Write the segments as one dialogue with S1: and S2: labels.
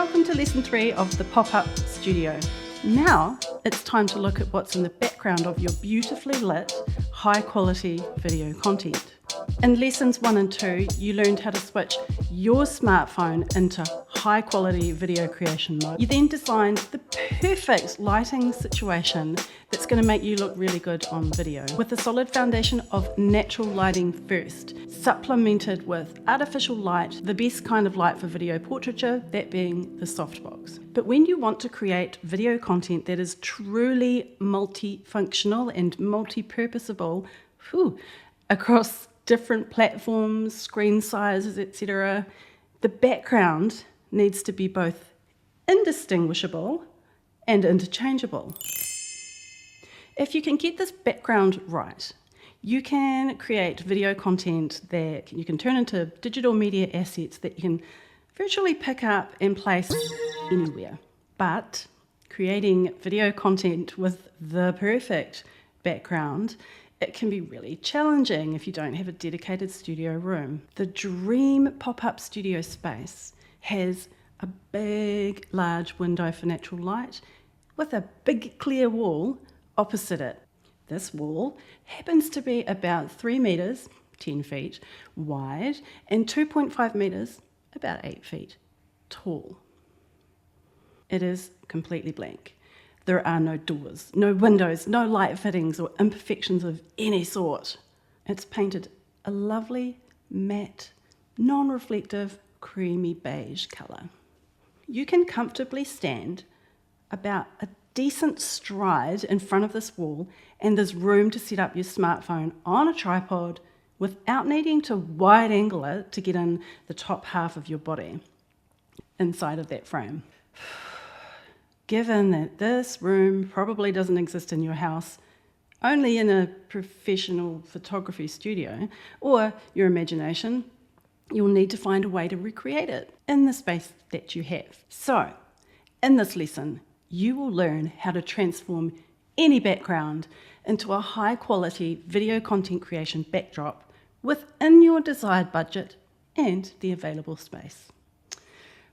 S1: Welcome to lesson 3 of the pop-up studio. Now it's time to look at what's in the background of your beautifully lit, high quality video content. In lessons 1 and 2, you learned how to switch your smartphone into high quality video creation mode. You then designed the perfect lighting situation that's going to make you look really good on video, with a solid foundation of natural lighting first, supplemented with artificial light, the best kind of light for video portraiture, that being the softbox. But when you want to create video content that is truly multifunctional and multi-purposable across different platforms, screen sizes, etc., the background needs to be both indistinguishable and interchangeable. If you can get this background right, you can create video content that you can turn into digital media assets that you can virtually pick up and place anywhere. But creating video content with the perfect background, it can be really challenging if you don't have a dedicated studio room. The dream pop-up studio space has a big, large window for natural light with a big clear wall opposite it. This wall happens to be about 3 meters, 10 feet wide, and 2.5 meters, about 8 feet tall. It is completely blank. There are no doors, no windows, no light fittings or imperfections of any sort. It's painted a lovely, matte, non-reflective, creamy beige colour. You can comfortably stand about a decent stride in front of this wall, and there's room to set up your smartphone on a tripod without needing to wide angle it to get in the top half of your body inside of that frame. Given that this room probably doesn't exist in your house, only in a professional photography studio or your imagination, you'll need to find a way to recreate it in the space that you have. So, in this lesson, you will learn how to transform any background into a high quality video content creation backdrop within your desired budget and the available space.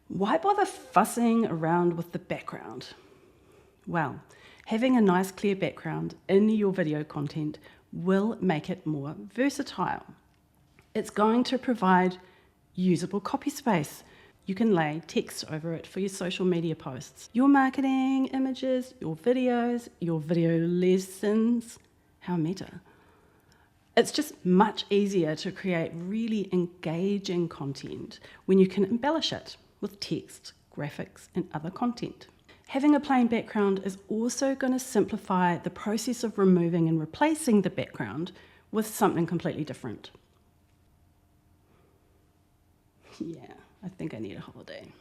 S1: Why bother fussing around with the background? Well, having a nice clear background in your video content will make it more versatile. It's going to provide usable copy space. You can lay text over it for your social media posts, your marketing images, your videos, your video lessons. How meta. It's just much easier to create really engaging content when you can embellish it with text, graphics, and other content. Having a plain background is also going to simplify the process of removing and replacing the background with something completely different. Yeah, I think I need a holiday.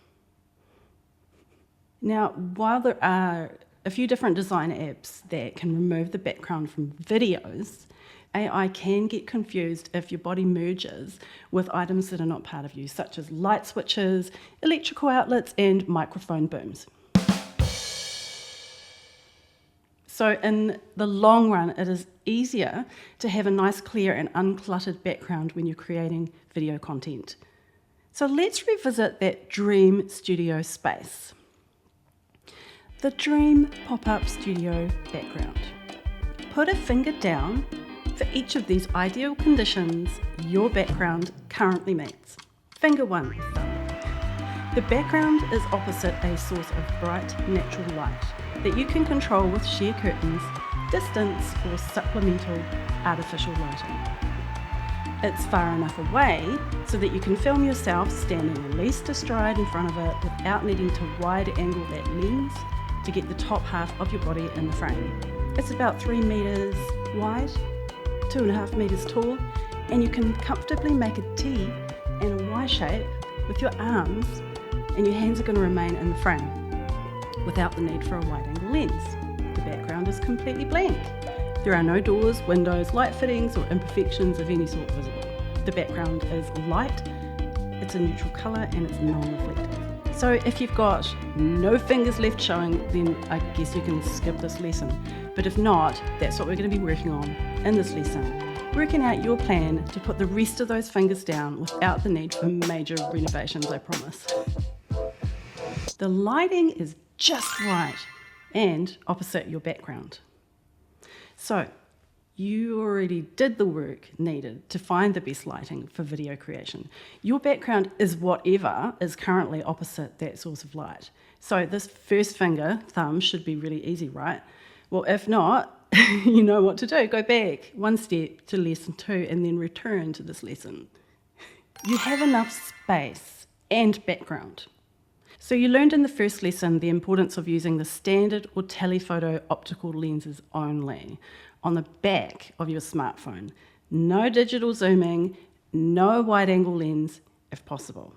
S1: Now, while there are a few different design apps that can remove the background from videos, AI can get confused if your body merges with items that are not part of you, such as light switches, electrical outlets, and microphone booms. So in the long run, it is easier to have a nice, clear, and uncluttered background when you're creating video content. So let's revisit that dream studio space. The dream pop-up studio background. Put a finger down for each of these ideal conditions your background currently meets. Finger 1. The background is opposite a source of bright natural light that you can control with sheer curtains, distance, or supplemental artificial lighting. It's far enough away so that you can film yourself standing at least astride in front of it without needing to wide angle that lens to get the top half of your body in the frame. It's about 3 meters wide, 2.5 meters tall, and you can comfortably make a T and a Y shape with your arms, and your hands are going to remain in the frame without the need for a wide angle lens. The background is completely blank. There are no doors, windows, light fittings, or imperfections of any sort visible. The background is light, it's a neutral colour, and it's non-reflective. So if you've got no fingers left showing, then I guess you can skip this lesson. But if not, that's what we're going to be working on in this lesson. Working out your plan to put the rest of those fingers down without the need for major renovations, I promise. The lighting is just right and opposite your background. So you already did the work needed to find the best lighting for video creation. Your background is whatever is currently opposite that source of light. So this first finger, thumb, should be really easy, right? Well, if not, you know what to do. Go back one step to lesson 2 and then return to this lesson. You have enough space and background. So you learned in the first lesson the importance of using the standard or telephoto optical lenses only on the back of your smartphone. No digital zooming, no wide-angle lens if possible.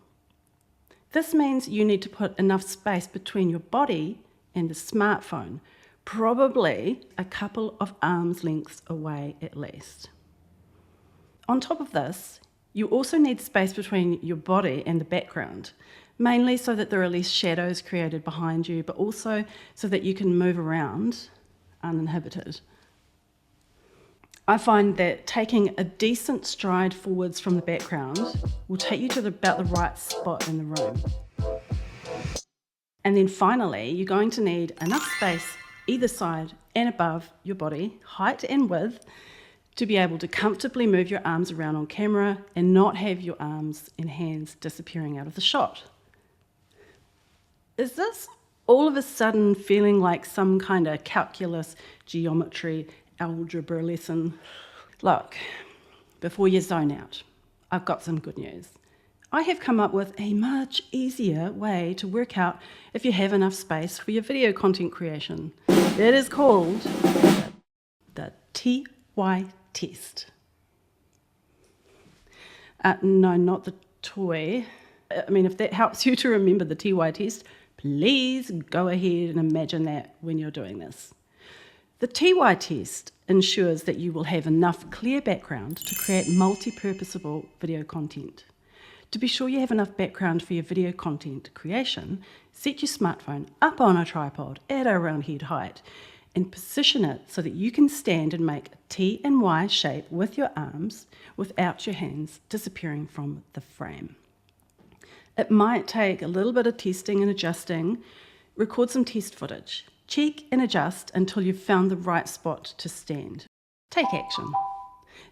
S1: This means you need to put enough space between your body and the smartphone, probably a couple of arms lengths away at least. On top of this, you also need space between your body and the background, mainly so that there are less shadows created behind you, but also so that you can move around uninhibited. I find that taking a decent stride forwards from the background will take you to about the right spot in the room. And then finally, you're going to need enough space either side and above your body, height and width, to be able to comfortably move your arms around on camera and not have your arms and hands disappearing out of the shot. Is this all of a sudden feeling like some kind of calculus, geometry, algebra lesson? Look, before you zone out, I've got some good news. I have come up with a much easier way to work out if you have enough space for your video content creation. It is called the TY test. No, not the toy. I mean, if that helps you to remember the TY test, please go ahead and imagine that when you're doing this. The TY test ensures that you will have enough clear background to create multi-purposable video content. To be sure you have enough background for your video content creation, set your smartphone up on a tripod at around head height and position it so that you can stand and make a T and Y shape with your arms without your hands disappearing from the frame. It might take a little bit of testing and adjusting. Record some test footage. Check and adjust until you've found the right spot to stand. Take action.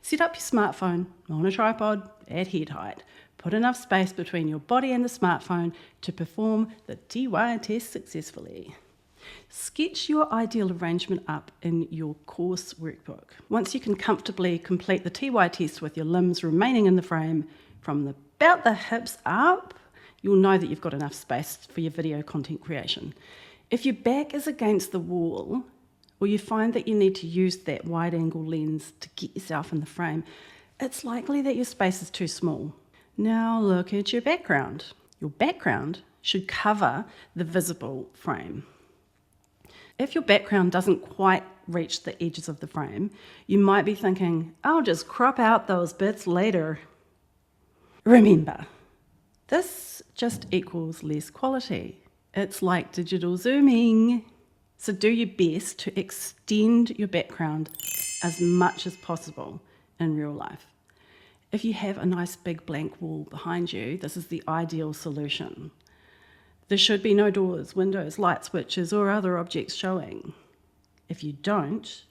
S1: Set up your smartphone on a tripod at head height. Put enough space between your body and the smartphone to perform the TY test successfully. Sketch your ideal arrangement up in your course workbook. Once you can comfortably complete the TY test with your limbs remaining in the frame from about the hips up, you'll know that you've got enough space for your video content creation. If your back is against the wall, or you find that you need to use that wide-angle lens to get yourself in the frame, it's likely that your space is too small. Now look at your background. Your background should cover the visible frame. If your background doesn't quite reach the edges of the frame, you might be thinking, I'll just crop out those bits later. Remember, this just equals less quality. It's like digital zooming. So do your best to extend your background as much as possible in real life. If you have a nice big blank wall behind you, this is the ideal solution. There should be no doors, windows, light switches, or other objects showing. If you don't,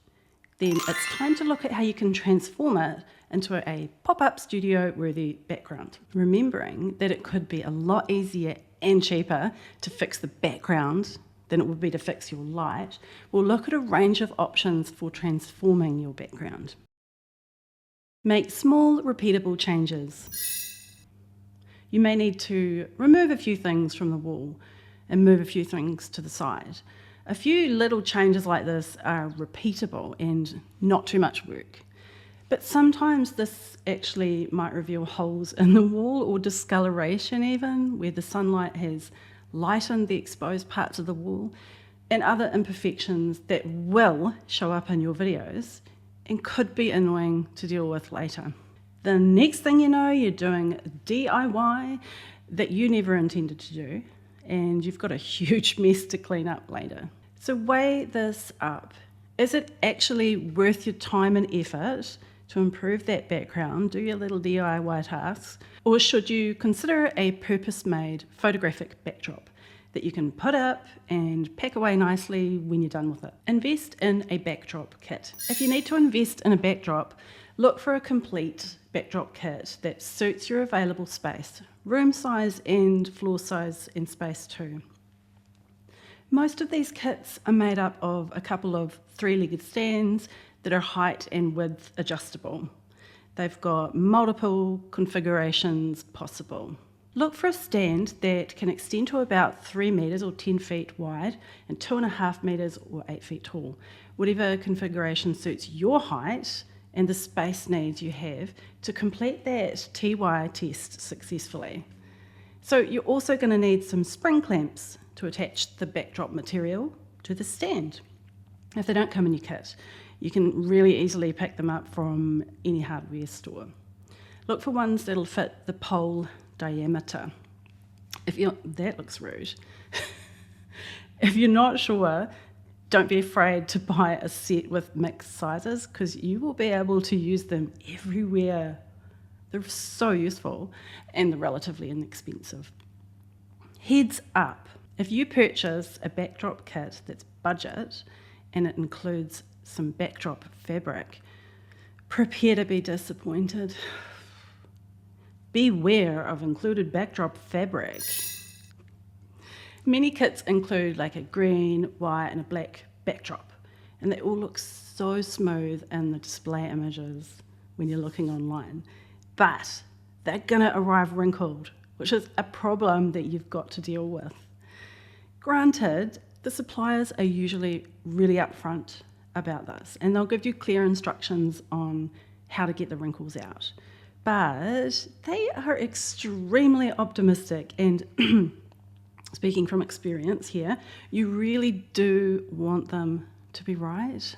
S1: then it's time to look at how you can transform it into a pop-up studio-worthy background. Remembering that it could be a lot easier and cheaper to fix the background than it would be to fix your light, we'll look at a range of options for transforming your background. Make small, repeatable changes. You may need to remove a few things from the wall and move a few things to the side. A few little changes like this are repeatable and not too much work. But sometimes this actually might reveal holes in the wall or discoloration even, where the sunlight has lightened the exposed parts of the wall, and other imperfections that will show up in your videos and could be annoying to deal with later. The next thing you know, you're doing DIY that you never intended to do, and you've got a huge mess to clean up later. So weigh this up. Is it actually worth your time and effort to improve that background, do your little DIY tasks, or should you consider a purpose-made photographic backdrop that you can put up and pack away nicely when you're done with it. Invest in a backdrop kit. If you need to invest in a backdrop, look for a complete backdrop kit that suits your available space, room size and floor size and space too. Most of these kits are made up of a couple of three-legged stands that are height and width adjustable. They've got multiple configurations possible. Look for a stand that can extend to about 3 metres or 10 feet wide and 2.5 metres or 8 feet tall. Whatever configuration suits your height and the space needs you have to complete that TY test successfully. So you're also going to need some spring clamps to attach the backdrop material to the stand. If they don't come in your kit, you can really easily pick them up from any hardware store. Look for ones that'll fit the pole diameter. That looks rude. If you're not sure, don't be afraid to buy a set with mixed sizes because you will be able to use them everywhere. They're so useful and they're relatively inexpensive. Heads up, if you purchase a backdrop kit that's budget and it includes some backdrop fabric, prepare to be disappointed. Beware of included backdrop fabric. Many kits include like a green, white and a black backdrop, and they all look so smooth in the display images when you're looking online, but they're gonna arrive wrinkled, which is a problem that you've got to deal with. Granted, the suppliers are usually really upfront about this, and they'll give you clear instructions on how to get the wrinkles out. But they are extremely optimistic, and speaking from experience here, you really do want them to be right.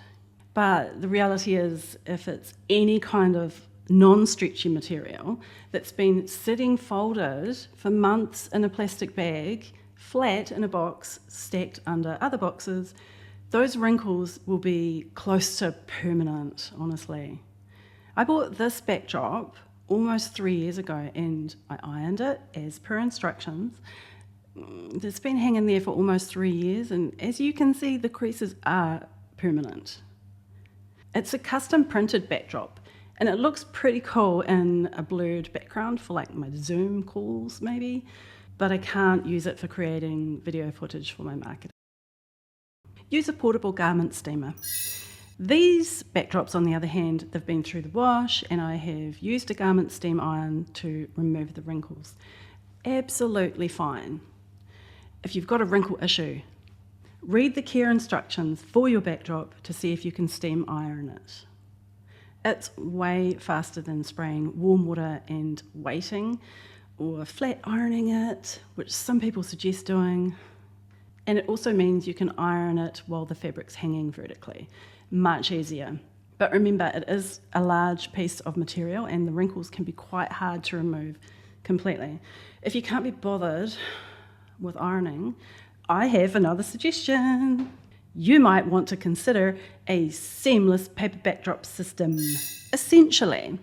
S1: But the reality is, if it's any kind of non-stretchy material that's been sitting folded for months in a plastic bag, flat in a box, stacked under other boxes, those wrinkles will be close to permanent, honestly. I bought this backdrop almost 3 years ago and I ironed it as per instructions. It's been hanging there for almost 3 years, and as you can see, the creases are permanent. It's a custom printed backdrop and it looks pretty cool in a blurred background for like my Zoom calls maybe, but I can't use it for creating video footage for my marketing. Use a portable garment steamer. These backdrops, on the other hand, they've been through the wash and I have used a garment steam iron to remove the wrinkles. Absolutely fine. If you've got a wrinkle issue, read the care instructions for your backdrop to see if you can steam iron it. It's way faster than spraying warm water and waiting, or flat ironing it, which some people suggest doing. And it also means you can iron it while the fabric's hanging vertically. Much easier. But remember, it is a large piece of material and the wrinkles can be quite hard to remove completely. If you can't be bothered with ironing, I have another suggestion. You might want to consider a seamless paper backdrop system. Essentially,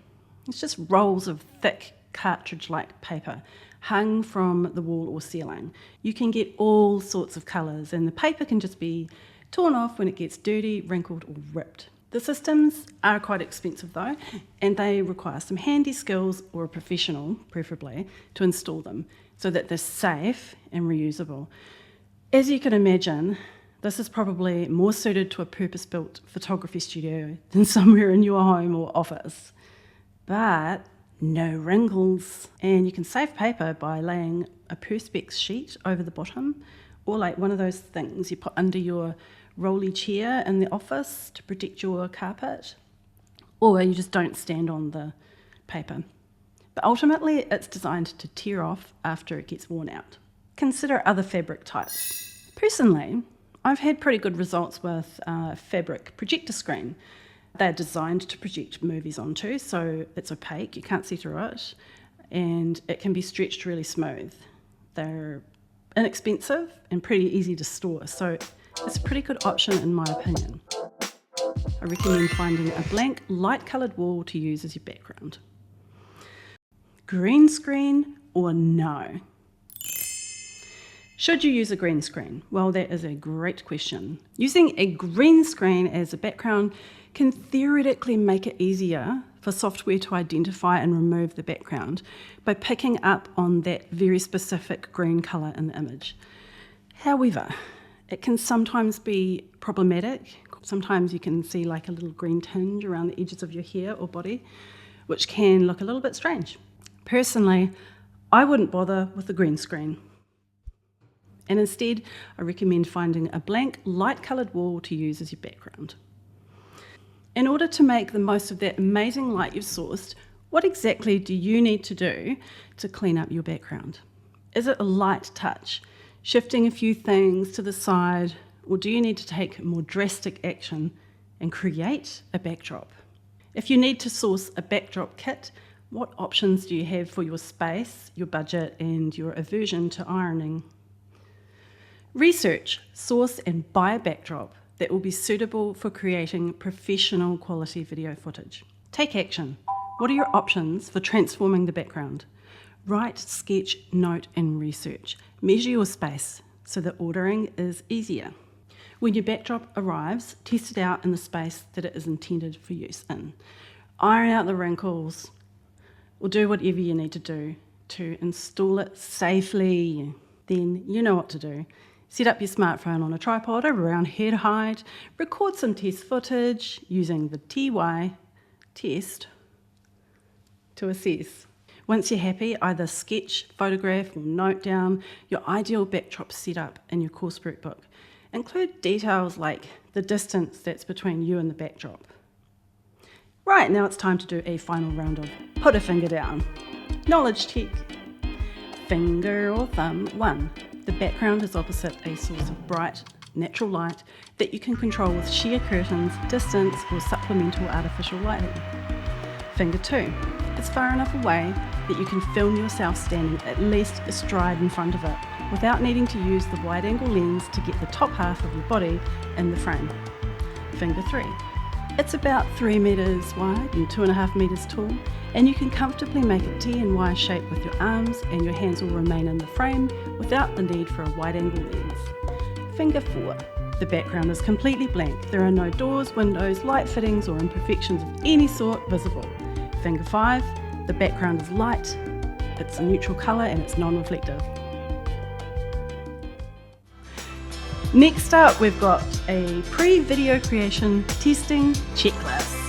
S1: it's just rolls of thick cartridge-like paper hung from the wall or ceiling. You can get all sorts of colours and the paper can just be torn off when it gets dirty, wrinkled or ripped. The systems are quite expensive though, and they require some handy skills or a professional, preferably, to install them so that they're safe and reusable. As you can imagine, this is probably more suited to a purpose-built photography studio than somewhere in your home or office. But no wrinkles. And you can save paper by laying a Perspex sheet over the bottom, or like one of those things you put under your rolly chair in the office to protect your carpet, or you just don't stand on the paper. But ultimately, it's designed to tear off after it gets worn out. Consider other fabric types. Personally, I've had pretty good results with a fabric projector screen. They're designed to project movies onto, so it's opaque, you can't see through it, and it can be stretched really smooth. They're inexpensive and pretty easy to store, so it's a pretty good option in my opinion. I recommend finding a blank, light-coloured wall to use as your background. Green screen or no? Should you use a green screen? Well, that is a great question. Using a green screen as a background can theoretically make it easier for software to identify and remove the background by picking up on that very specific green colour in the image. However, it can sometimes be problematic. Sometimes you can see like a little green tinge around the edges of your hair or body, which can look a little bit strange. Personally, I wouldn't bother with the green screen. And instead, I recommend finding a blank, light-coloured wall to use as your background. In order to make the most of that amazing light you've sourced, what exactly do you need to do to clean up your background? Is it a light touch, shifting a few things to the side, or do you need to take more drastic action and create a backdrop? If you need to source a backdrop kit, what options do you have for your space, your budget, and your aversion to ironing? Research, source, and buy a backdrop that will be suitable for creating professional quality video footage. Take action. What are your options for transforming the background? Write, sketch, note, and research. Measure your space so that ordering is easier. When your backdrop arrives, test it out in the space that it is intended for use in. Iron out the wrinkles, or do whatever you need to do to install it safely. Then you know what to do. Set up your smartphone on a tripod around head height, record some test footage using the TY test to assess. Once you're happy, either sketch, photograph, or note down your ideal backdrop setup in your course workbook. Include details like the distance that's between you and the backdrop. Right, now it's time to do a final round of put a finger down. Knowledge check. Finger or thumb 1. The background is opposite a source of bright, natural light that you can control with sheer curtains, distance, or supplemental artificial lighting. Finger 2. It's far enough away that you can film yourself standing at least a stride in front of it without needing to use the wide-angle lens to get the top half of your body in the frame. Finger 3. It's about 3 meters wide and 2.5 meters tall, and you can comfortably make a T and Y shape with your arms, and your hands will remain in the frame without the need for a wide-angle lens. Finger 4. The background is completely blank. There are no doors, windows, light fittings, or imperfections of any sort visible. Finger 5. The background is light, it's a neutral colour, and it's non-reflective. Next up, we've got a pre-video creation testing checklist.